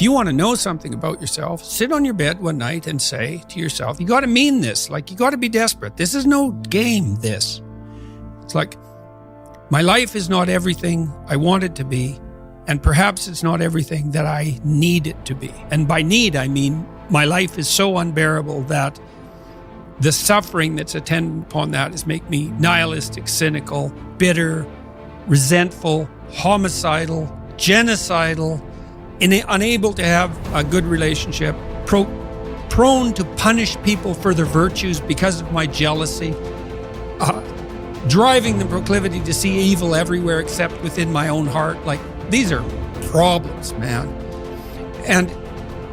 If you want to know something about yourself, sit on your bed one night and say to yourself, you got to mean this. Like, you got to be desperate. This is no game, this. It's like, my life is not everything I want it to be, and perhaps it's not everything that I need it to be. And by need, I mean my life is so unbearable that the suffering that's attendant upon that is make me nihilistic, cynical, bitter, resentful, homicidal, genocidal, unable to have a good relationship, prone to punish people for their virtues because of my jealousy, driving the proclivity to see evil everywhere except within my own heart. Like, these are problems, man. And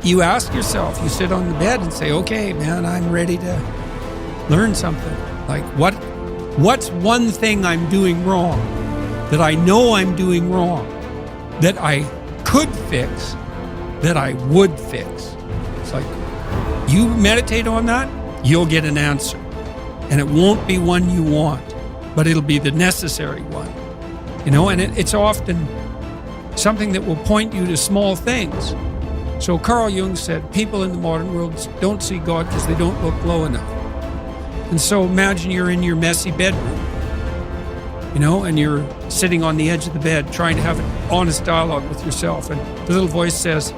you ask yourself, you sit on the bed and say, okay, man, I'm ready to learn something. Like, what's one thing I'm doing wrong that I know I'm doing wrong that I could fix, that I would fix? It's like, you meditate on that, you'll get an answer. And it won't be one you want, but it'll be the necessary one. You know, and it's often something that will point you to small things. So Carl Jung said, people in the modern world don't see God because they don't look low enough. And so imagine you're in your messy bedroom, you know, and you're sitting on the edge of the bed trying to have an honest dialogue with yourself. And the little voice says,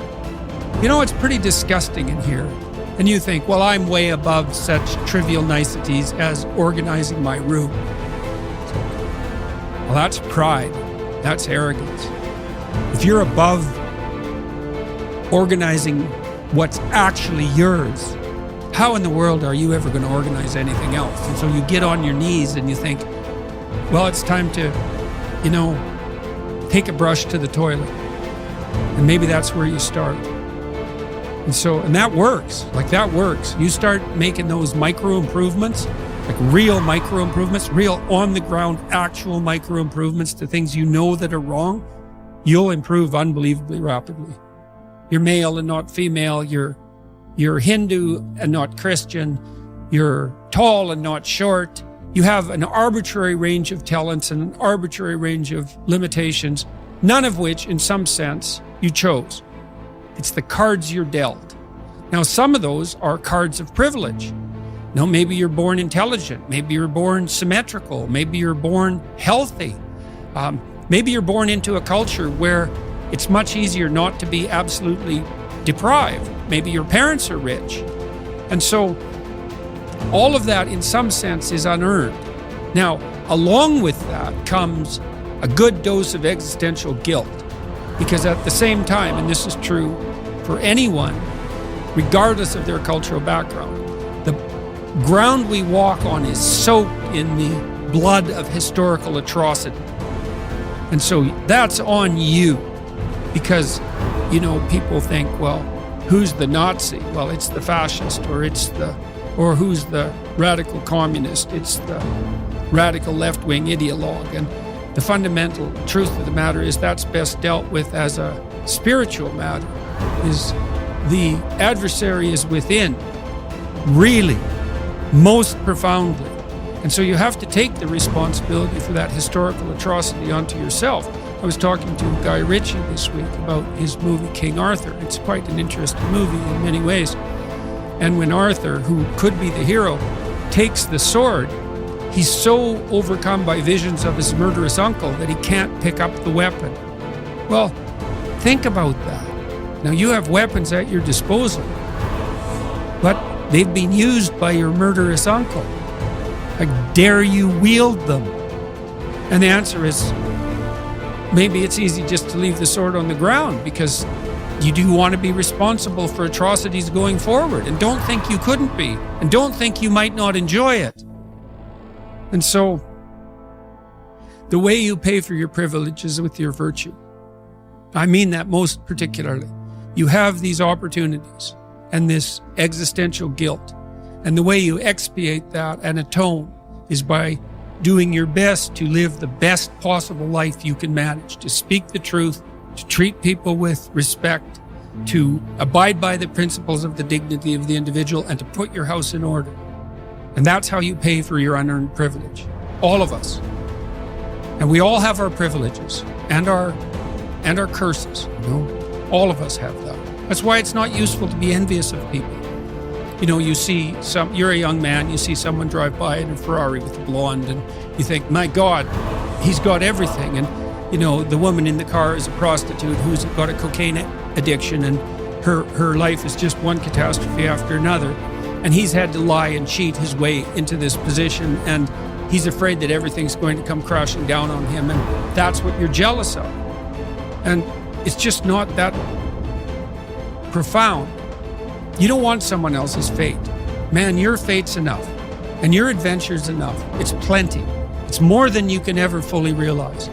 you know, it's pretty disgusting in here. And you think, well, I'm way above such trivial niceties as organizing my room. Well, that's pride. That's arrogance. If you're above organizing what's actually yours, how in the world are you ever going to organize anything else? And so you get on your knees and you think, well, it's time to, you know, take a brush to the toilet. And maybe that's where you start. And that works. Like, that works. You start making those micro improvements, like real micro improvements, real on the ground, actual micro improvements to things you know that are wrong, you'll improve unbelievably rapidly. You're male and not female. You're Hindu and not Christian. You're tall and not short. You have an arbitrary range of talents and an arbitrary range of limitations, none of which, in some sense, you chose. It's the cards you're dealt. Now, some of those are cards of privilege. Now, maybe you're born intelligent. Maybe you're born symmetrical. Maybe you're born healthy. Maybe you're born into a culture where it's much easier not to be absolutely deprived. Maybe your parents are rich. And so all of that, in some sense, is unearned. Now, along with that comes a good dose of existential guilt. Because at the same time, and this is true for anyone, regardless of their cultural background, the ground we walk on is soaked in the blood of historical atrocity. And so that's on you. Because, you know, people think, well, who's the Nazi? Well, it's the fascist, or who's the radical communist? It's the radical left-wing ideologue. And the fundamental truth of the matter is that's best dealt with as a spiritual matter. Is the adversary is within, really, most profoundly. And so you have to take the responsibility for that historical atrocity onto yourself. I was talking to Guy Ritchie this week about his movie King Arthur. It's quite an interesting movie in many ways. And when Arthur, who could be the hero, takes the sword, he's so overcome by visions of his murderous uncle that he can't pick up the weapon. Well, think about that. Now, you have weapons at your disposal, but they've been used by your murderous uncle. Like, dare you wield them? And the answer is, maybe it's easy just to leave the sword on the ground because you do want to be responsible for atrocities going forward, and don't think you couldn't be, and don't think you might not enjoy it. And so, the way you pay for your privilege is with your virtue. I mean that most particularly. You have these opportunities and this existential guilt, and the way you expiate that and atone is by doing your best to live the best possible life you can manage, to speak the truth, to treat people with respect, to abide by the principles of the dignity of the individual, and to put your house in order. And that's how you pay for your unearned privilege. All of us. And we all have our privileges and our curses. You know? All of us have that. That's why it's not useful to be envious of people. You know, you're a young man, you see someone drive by in a Ferrari with a blonde, and you think, my God, he's got everything. And, you know, the woman in the car is a prostitute who's got a cocaine addiction, and her life is just one catastrophe after another. And he's had to lie and cheat his way into this position, and he's afraid that everything's going to come crashing down on him, and that's what you're jealous of. And it's just not that profound. You don't want someone else's fate. Man, your fate's enough, and your adventure's enough. It's plenty. It's more than you can ever fully realize.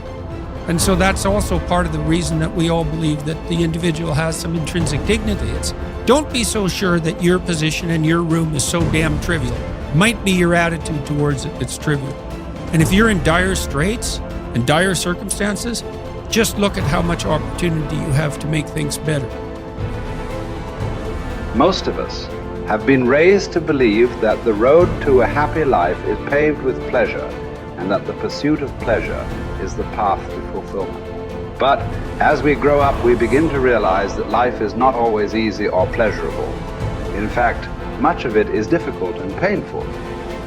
And so that's also part of the reason that we all believe that the individual has some intrinsic dignity. It's don't be so sure that your position in your room is so damn trivial. Might be your attitude towards it that's trivial. And if you're in dire straits and dire circumstances, just look at how much opportunity you have to make things better. Most of us have been raised to believe that the road to a happy life is paved with pleasure, and that the pursuit of pleasure is the path to fulfillment. But as we grow up, we begin to realize that life is not always easy or pleasurable. In fact, much of it is difficult and painful.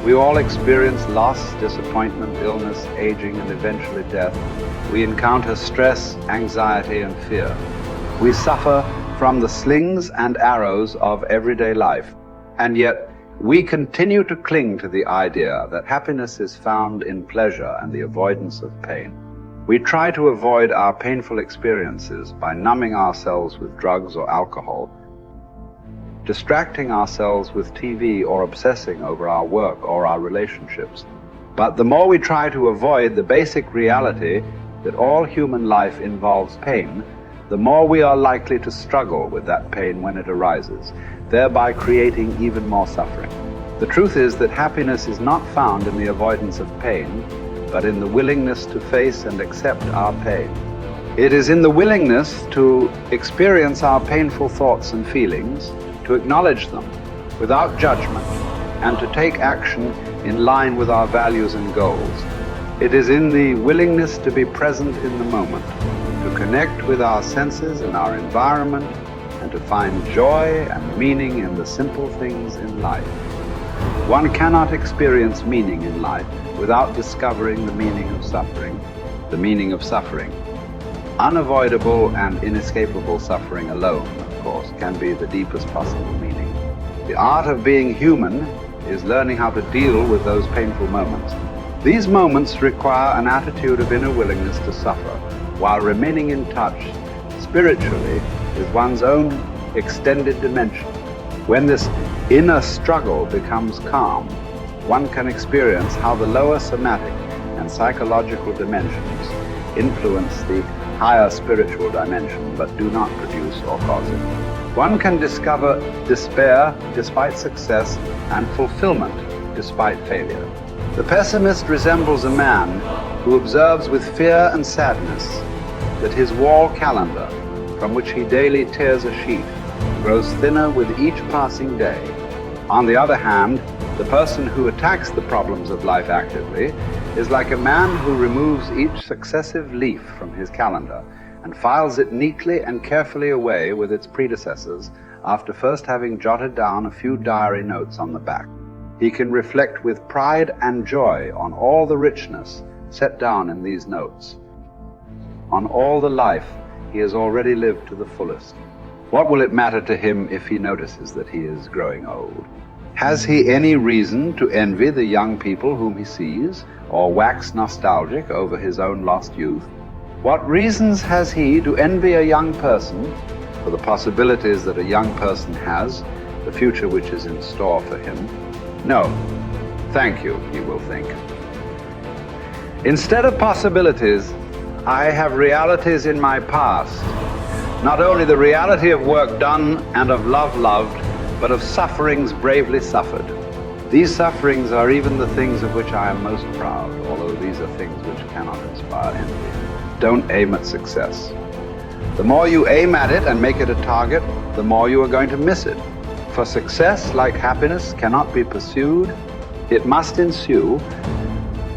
We all experience loss, disappointment, illness, aging, and eventually death. We encounter stress, anxiety, and fear. We suffer from the slings and arrows of everyday life, and yet we continue to cling to the idea that happiness is found in pleasure and the avoidance of pain. We try to avoid our painful experiences by numbing ourselves with drugs or alcohol, distracting ourselves with TV, or obsessing over our work or our relationships. But the more we try to avoid the basic reality that all human life involves pain, the more we are likely to struggle with that pain when it arises, thereby creating even more suffering. The truth is that happiness is not found in the avoidance of pain, but in the willingness to face and accept our pain. It is in the willingness to experience our painful thoughts and feelings, to acknowledge them without judgment, and to take action in line with our values and goals. It is in the willingness to be present in the moment, to connect with our senses and our environment, and to find joy and meaning in the simple things in life. One cannot experience meaning in life without discovering the meaning of suffering. The meaning of suffering. Unavoidable and inescapable suffering alone, of course, can be the deepest possible meaning. The art of being human is learning how to deal with those painful moments. These moments require an attitude of inner willingness to suffer, while remaining in touch spiritually with one's own extended dimension. When this inner struggle becomes calm, one can experience how the lower somatic and psychological dimensions influence the higher spiritual dimension, but do not produce or cause it. One can discover despair despite success and fulfillment despite failure. The pessimist resembles a man who observes with fear and sadness that his wall calendar, from which he daily tears a sheet, grows thinner with each passing day. On the other hand, the person who attacks the problems of life actively is like a man who removes each successive leaf from his calendar and files it neatly and carefully away with its predecessors after first having jotted down a few diary notes on the back. He can reflect with pride and joy on all the richness set down in these notes, on all the life he has already lived to the fullest. What will it matter to him if he notices that he is growing old? Has he any reason to envy the young people whom he sees, or wax nostalgic over his own lost youth? What reasons has he to envy a young person for the possibilities that a young person has, the future which is in store for him? No, thank you, he will think. Instead of possibilities, I have realities in my past. Not only the reality of work done and of love loved, but of sufferings bravely suffered. These sufferings are even the things of which I am most proud, although these are things which cannot inspire envy. Don't aim at success. The more you aim at it and make it a target, the more you are going to miss it. For success, like happiness, cannot be pursued. It must ensue,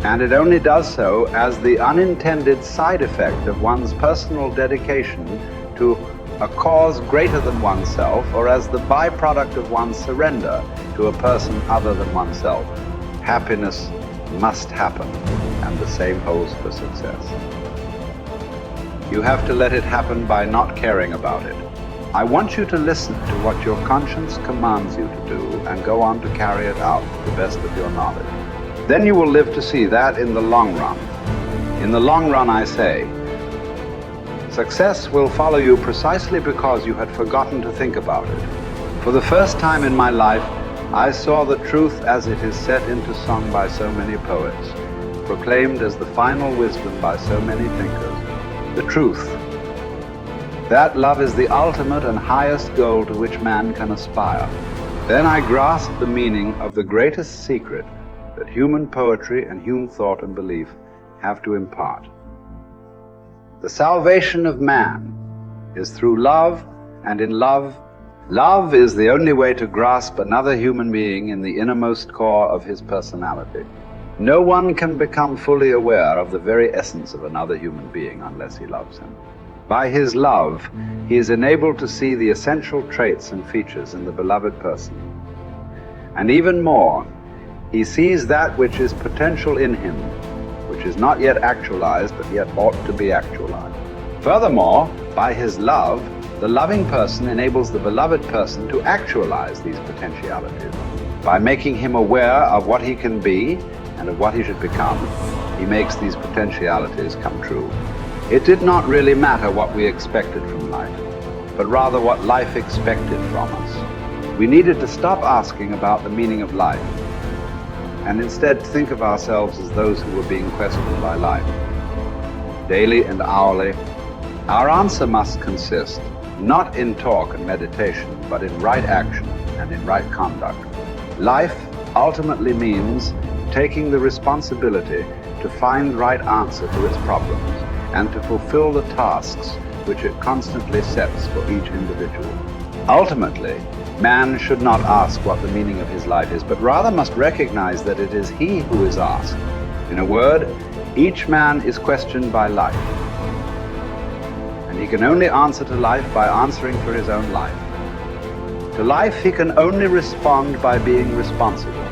and it only does so as the unintended side effect of one's personal dedication to a cause greater than oneself, or as the byproduct of one's surrender to a person other than oneself. Happiness must happen, and the same holds for success. You have to let it happen by not caring about it. I want you to listen to what your conscience commands you to do and go on to carry it out to the best of your knowledge. Then you will live to see that in the long run. In the long run, I say, success will follow you precisely because you had forgotten to think about it. For the first time in my life, I saw the truth as it is set into song by so many poets, proclaimed as the final wisdom by so many thinkers. The truth, that love is the ultimate and highest goal to which man can aspire. Then I grasped the meaning of the greatest secret that human poetry and human thought and belief have to impart. The salvation of man is through love, and in love, love is the only way to grasp another human being in the innermost core of his personality. No one can become fully aware of the very essence of another human being unless he loves him. By his love, he is enabled to see the essential traits and features in the beloved person. And even more, he sees that which is potential in him, which is not yet actualized, but yet ought to be actualized. Furthermore, by his love, the loving person enables the beloved person to actualize these potentialities. By making him aware of what he can be and of what he should become, he makes these potentialities come true. It did not really matter what we expected from life, but rather what life expected from us. We needed to stop asking about the meaning of life, and instead think of ourselves as those who were being questioned by life. Daily and hourly, our answer must consist not in talk and meditation, but in right action and in right conduct. Life ultimately means taking the responsibility to find the right answer to its problems and to fulfill the tasks which it constantly sets for each individual. Ultimately, man should not ask what the meaning of his life is, but rather must recognize that it is he who is asked. In a word, each man is questioned by life, and he can only answer to life by answering for his own life. To life he can only respond by being responsible.